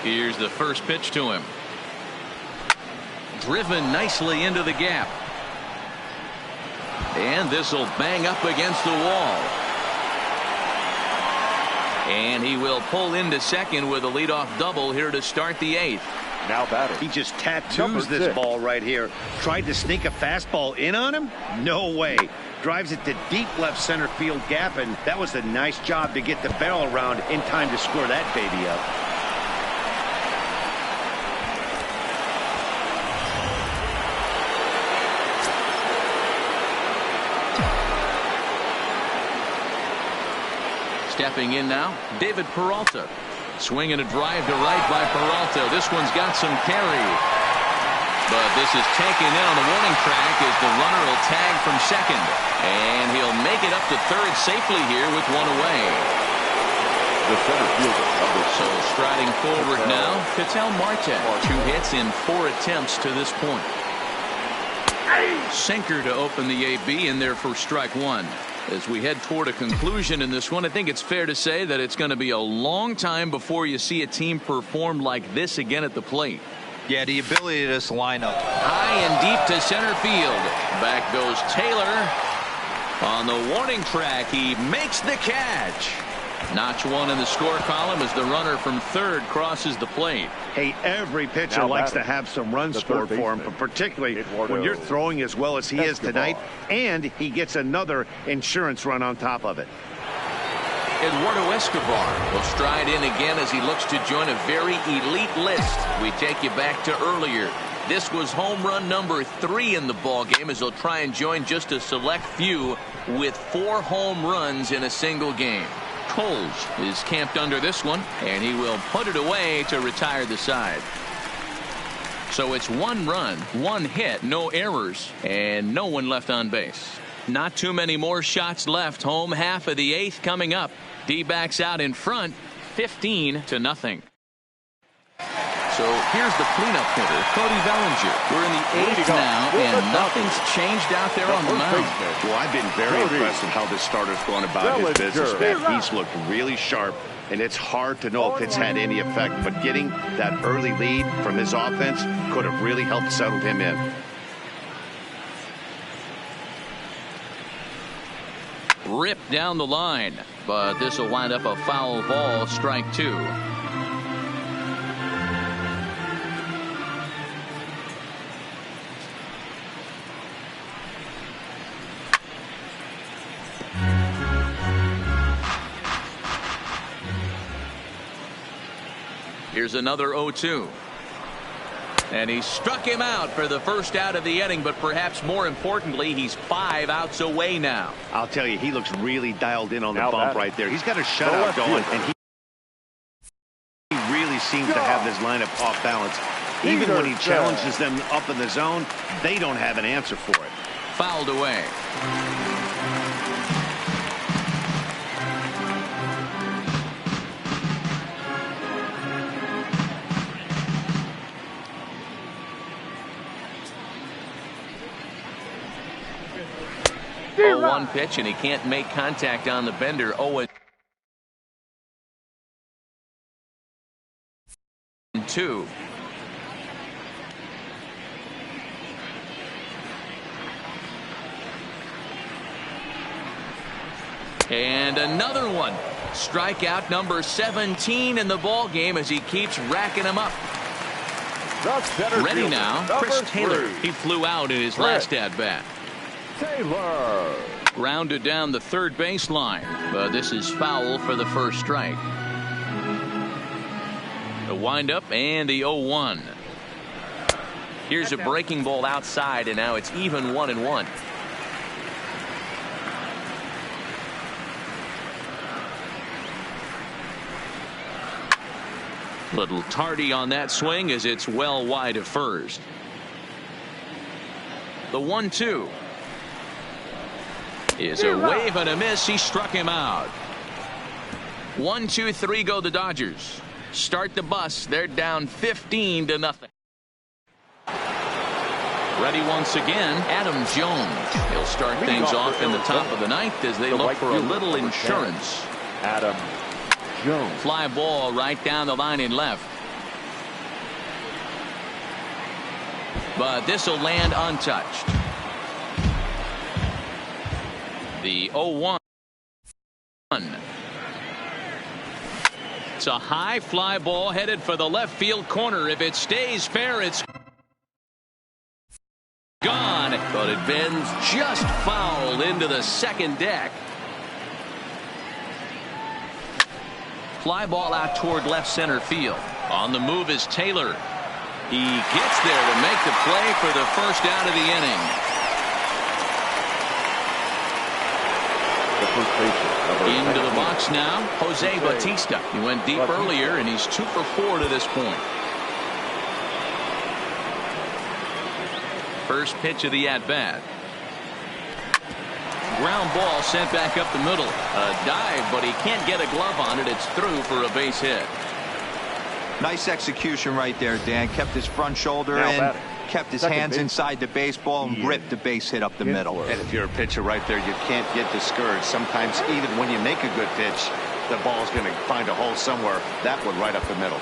Here's the first pitch to him. Driven nicely into the gap. And this will bang up against the wall. And he will pull into second with a leadoff double here to start the 8th. Now batter. He just tattoos this ball right here. Tried to sneak a fastball in on him? No way. Drives it to deep left center field gap, and that was a nice job to get the barrel around in time to score that baby up. Stepping in now, David Peralta. Swinging a drive to right by Peralta. This one's got some carry. But this is taken in on the warning track as the runner will tag from second. And he'll make it up to third safely here with 1 away. The center fielder, So striding forward now, Ketel Marte. 2 hits in 4 attempts to this point. Sinker to open the AB in there for strike 1. As we head toward a conclusion in this one, I think it's fair to say that it's going to be a long time before you see a team perform like this again at the plate. Yeah, the ability of this lineup. High and deep to center field. Back goes Taylor. On the warning track, he makes the catch. Notch one in the score column as the runner from third crosses the plate. Hey, every pitcher likes to have some runs scored for him, but particularly when you're throwing as well as he is tonight, and he gets another insurance run on top of it. Eduardo Escobar will stride in again as he looks to join a very elite list. We take you back to earlier. This was home run number 3 in the ball game as he'll try and join just a select few with 4 home runs in a single game. Coles is camped under this one, and he will put it away to retire the side. So it's 1 run, 1 hit, no errors, and no one left on base. Not too many more shots left. Home half of the 8th coming up. D-backs out in front, 15-0. So here's the cleanup hitter, Cody Bellinger. We're in the 8th now, and nothing's changed out there on the mound. Well, I've been very impressed with how this starter's gone about his business. He's looked really sharp, and it's hard to know if it's had any effect. But getting that early lead from his offense could have really helped settle him in. Ripped down the line, but this will wind up a foul ball, strike 2. Here's another 0-2. And he struck him out for the first out of the inning, but perhaps more importantly, he's 5 outs away now. I'll tell you, he looks really dialed in on the bump right there. He's got a shutout going, and he really seems to have this lineup off balance. Even when he challenges them up in the zone, they don't have an answer for it. Fouled away. One pitch, and he can't make contact on the bender. 0-2. And another one. Strikeout number 17 in the ball game as he keeps racking them up. Ready now, Chris Taylor. He flew out in his last at bat. Taylor. Grounded down the third baseline, but this is foul for the first strike. The windup and the 0-1. Here's a breaking ball outside, and now it's even 1-1. Little tardy on that swing as it's well wide of first. The 1-2. Is a wave and a miss. He struck him out. 1, 2, 3 go the Dodgers. Start the bus. They're down 15-0. Ready once again, Adam Jones. He'll start things off in the top of the 9th as they look for a little insurance. Adam Jones. Fly ball right down the line in left. But this will land untouched. The 0-1. It's a high fly ball headed for the left field corner. If it stays fair, it's gone. But it bends just foul into the second deck. Fly ball out toward left center field. On the move is Taylor. He gets there to make the play for the first out of the inning. Into the box now, Jose Bautista. He went deep earlier, and he's 2 for 4 to this point. First pitch of the at-bat. Ground ball sent back up the middle. A dive, but he can't get a glove on it. It's through for a base hit. Nice execution right there, Dan. Kept his front shoulder in, kept his hands inside the baseball, and ripped the base hit up the middle. And if you're a pitcher right there, you can't get discouraged. Sometimes even when you make a good pitch, the ball's going to find a hole somewhere. That one right up the middle.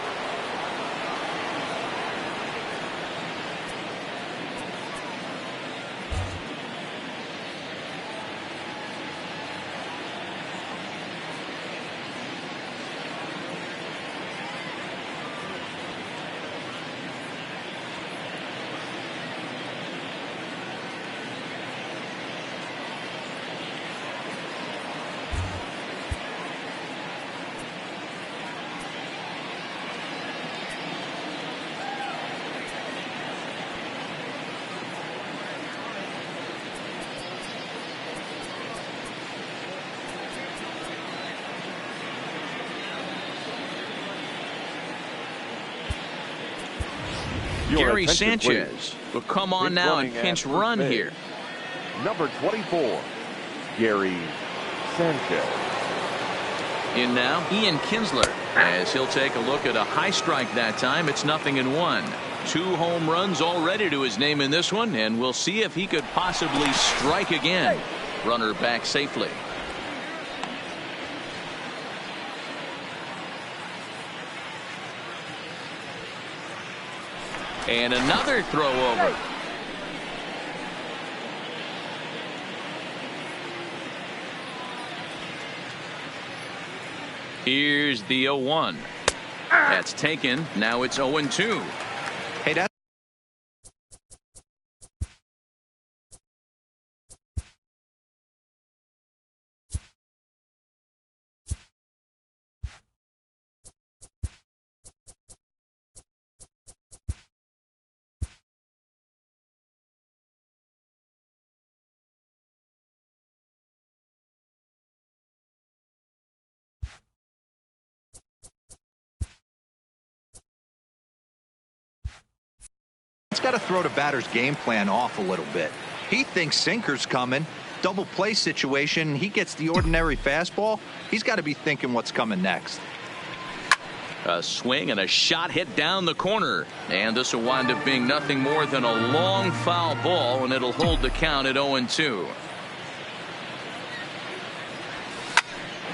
Gary Sanchez will come on now and pinch run here. Number 24, Gary Sanchez. In now, Ian Kinsler, as he'll take a look at a high strike that time. It's 0-1. 2 home runs already to his name in this one, and we'll see if he could possibly strike again. Runner back safely. And another throw over. Here's the 0-1. That's taken. Now it's 0-2. Hey, that's got to throw the batter's game plan off a little bit. He thinks sinker's coming. Double play situation. He gets the ordinary fastball. He's got to be thinking what's coming next. A swing and a shot hit down the corner. And this will wind up being nothing more than a long foul ball, and it'll hold the count at 0-2.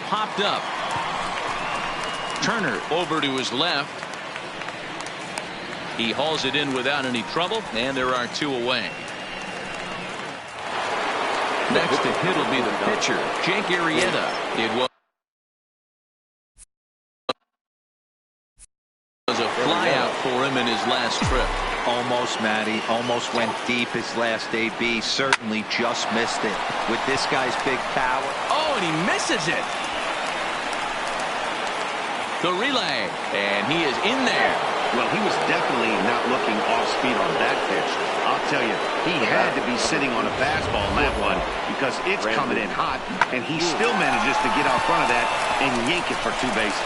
Popped up. Turner over to his left. He hauls it in without any trouble, and there are 2 away. Next to hit will be the pitcher, Jake Arrieta. It was a flyout for him in his last trip. Almost, Matty. Almost went deep his last AB. Certainly just missed it. With this guy's big power. Oh, and he misses it. The relay, and he is in there. Well, he was definitely not looking off speed on that pitch. I'll tell you, he had to be sitting on a fastball on that one because it's coming in hot, and he still manages to get out front of that and yank it for 2 bases.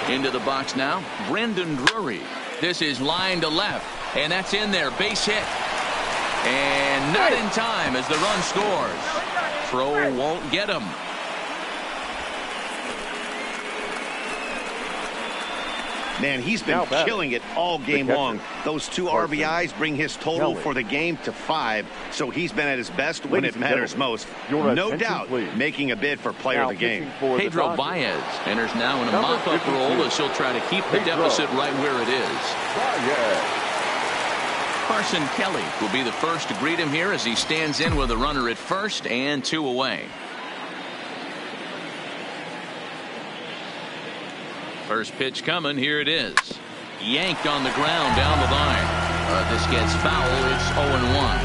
Into the box now, Brendan Drury. This is line to left, and that's in there. Base hit. And not in time as the run scores. Throw won't get him. Man, he's been killing it all game long. Those 2 RBIs bring his total for the game to 5, so he's been at his best when it matters most. No doubt making a bid for player of the game. Pedro Baez enters now in a mop-up role as he'll try to keep the deficit right where it is. Carson Kelly will be the first to greet him here as he stands in with a runner at first and 2 away. First pitch coming. Here it is. Yanked on the ground down the line. This gets foul. It's 0-1.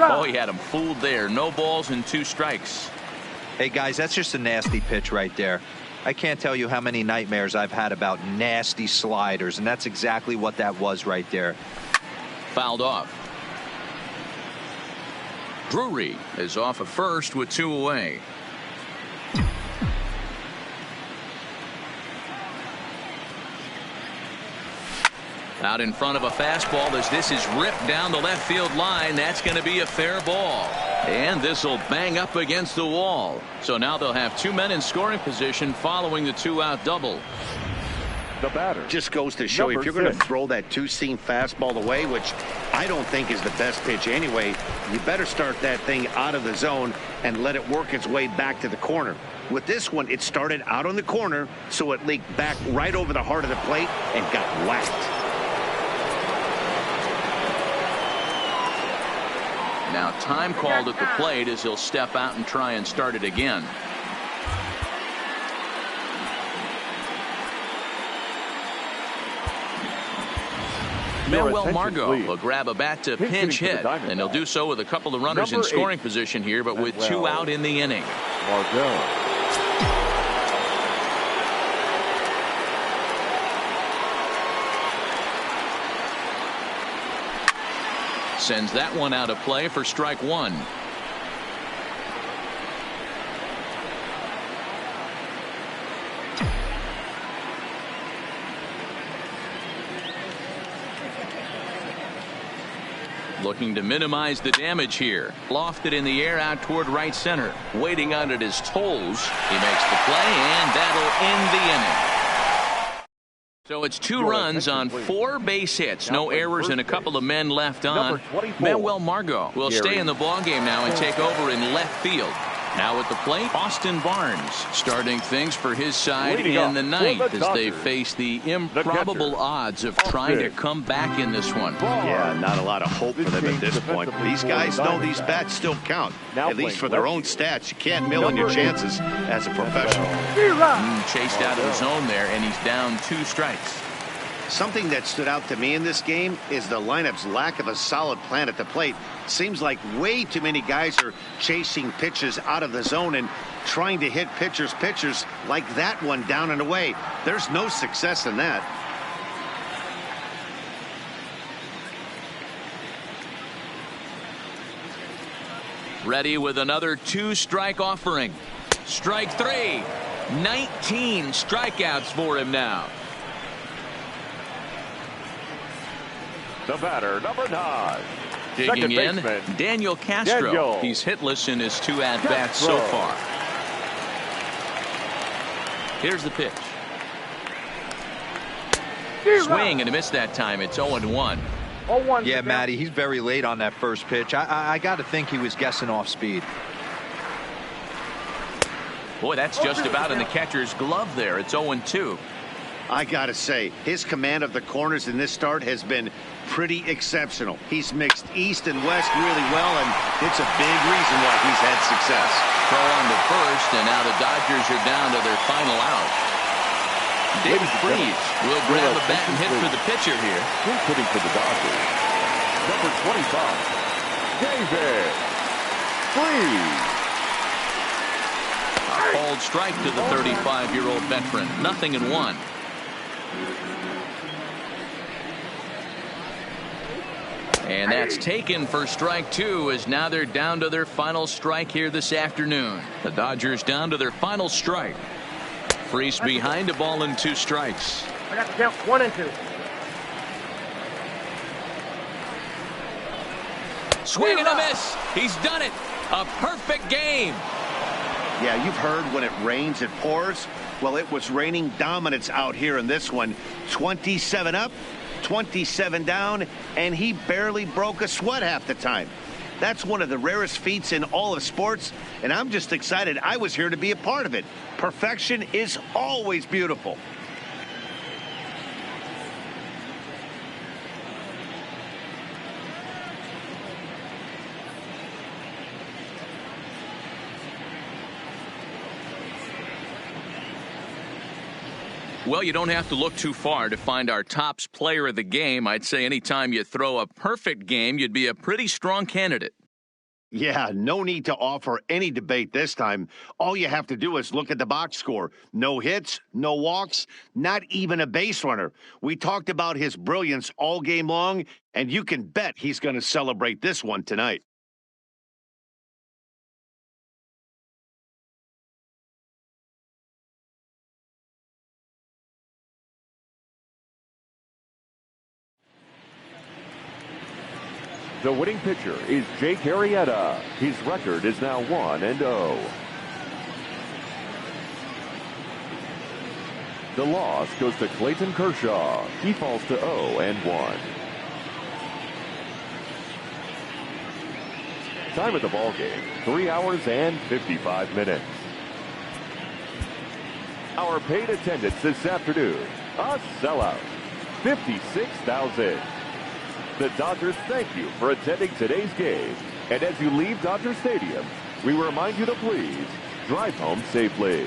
Oh, he had him fooled there. No balls and 2 strikes. Hey, guys, that's just a nasty pitch right there. I can't tell you how many nightmares I've had about nasty sliders, and that's exactly what that was right there. Fouled off. Drury is off at first with 2 away. Out in front of a fastball as this is ripped down the left field line. That's going to be a fair ball. And this will bang up against the wall. So now they'll have 2 men in scoring position following the 2-out double. The batter just goes to show if you're going to throw that 2-seam fastball away, which I don't think is the best pitch anyway, you better start that thing out of the zone and let it work its way back to the corner. With this one, it started out on the corner, so it leaked back right over the heart of the plate and got whacked. Now time called at the plate as he'll step out and try and start it again. Manuel Margot will grab a bat to pinch hit, and he'll do so with a couple of runners in scoring position here, but with 2 out in the inning. Margot. Sends that one out of play for strike 1. Looking to minimize the damage here. Lofted in the air out toward right center. Waiting on it is Tolles. He makes the play, and that'll end the inning. So it's 2 runs on 4 base hits. No errors and a couple of men left on. Manuel Margot will stay in the ballgame now and take over in left field. Now at the plate, Austin Barnes starting things for his side in the 9th as they face the improbable odds of trying to come back in this one. Yeah, not a lot of hope for them at this point. These guys know these bats still count, at least for their own stats. You can't mill in your chances as a professional. Chased out of the zone there, and he's down 2 strikes. Something that stood out to me in this game is the lineup's lack of a solid plan at the plate. Seems like way too many guys are chasing pitches out of the zone and trying to hit pitchers like that one down and away. There's no success in that. Ready with another 2-strike offering. Strike 3. 19 strikeouts for him now. The batter, number 9. Digging in, Daniel Castro. He's hitless in his 2 at-bats so far. Here's the pitch. Swing and a miss that time. It's 0-1. Yeah, Matty, he's very late on that first pitch. I got to think he was guessing off speed. Boy, that's just about in the catcher's glove there. It's 0-2. I gotta say, his command of the corners in this start has been pretty exceptional. He's mixed east and west really well, and it's a big reason why he's had success. Throw on to first, and now the Dodgers are down to their final out. David Freese will grab a bat and hit for the pitcher here. He's hitting for the Dodgers. Number 25, David Freese. A called strike to the 35-year-old veteran. 0-1. And that's taken for strike 2, as now they're down to their final strike here this afternoon. The Dodgers down to their final strike. Freese behind, a ball and 2 strikes. I got to count 1 and 2. Swing and a miss. He's done it. A perfect game. Yeah, you've heard when it rains, it pours. Well, it was raining dominance out here in this one. 27 up, 27 down, and he barely broke a sweat half the time. That's one of the rarest feats in all of sports, and I'm just excited I was here to be a part of it. Perfection is always beautiful. Well, you don't have to look too far to find our tops player of the game. I'd say anytime you throw a perfect game, you'd be a pretty strong candidate. Yeah, no need to offer any debate this time. All you have to do is look at the box score. No hits, no walks, not even a base runner. We talked about his brilliance all game long, and you can bet he's going to celebrate this one tonight. The winning pitcher is Jake Arrieta. His record is now 1-0. The loss goes to Clayton Kershaw. He falls to 0-1. Time of the ball game, 3 hours and 55 minutes. Our paid attendance this afternoon, a sellout, 56,000. The Dodgers thank you for attending today's game. And as you leave Dodger Stadium, we remind you to please drive home safely.